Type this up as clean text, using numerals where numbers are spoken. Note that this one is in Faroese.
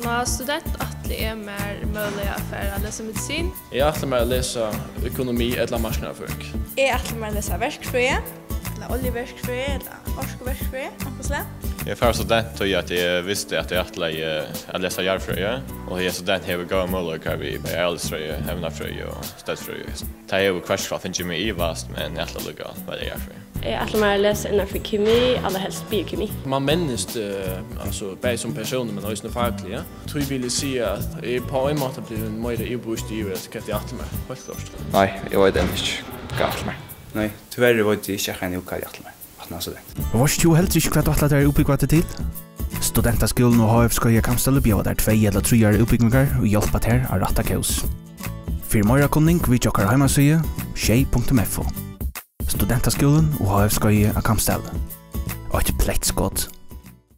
När student är mer möjliga för att läsa medicin. Jag ätlar mig att läsa ekonomi eller marknadsföring. Jag ätlar mig att läsa verkfröje, eller oljeverkfröje, eller orskoverkfröje, något sådär. Jag är för student och att jag visste att jag ätlar att läsa järnfröje. Och jag är student här vid gåa möjligheter vid bialströje, hemnafröje och städsfröje. Det är ju kvartsfall, finns ju mig i vast, men jag ätlar lugga vad det är järnfröje. Jag ätlar mig att läsa innanför kemi, allra helst biokemi. Man minns alltså bara som person men också fackliga. Tror jag vill säga att jag på en måte blir en mer obust i att jag ätlar mig. Helt klart. Nej, jag vet inte vad jag mig. Nej, tyvärr vet jag inte vad jag ätlar mig. Vars du helt ikke hva du atler der oppbyggvate til? Studentaskúlin og HF-Skeiðið Kambsdali bjóðar 2 eller 3 útbúgvingar og hjelpa til å rette kaos. For mer kunning vid okkar heimaside skei.fo. Studentaskúlin og HF-Skeiðið Kambsdali. Eitt Plettskot.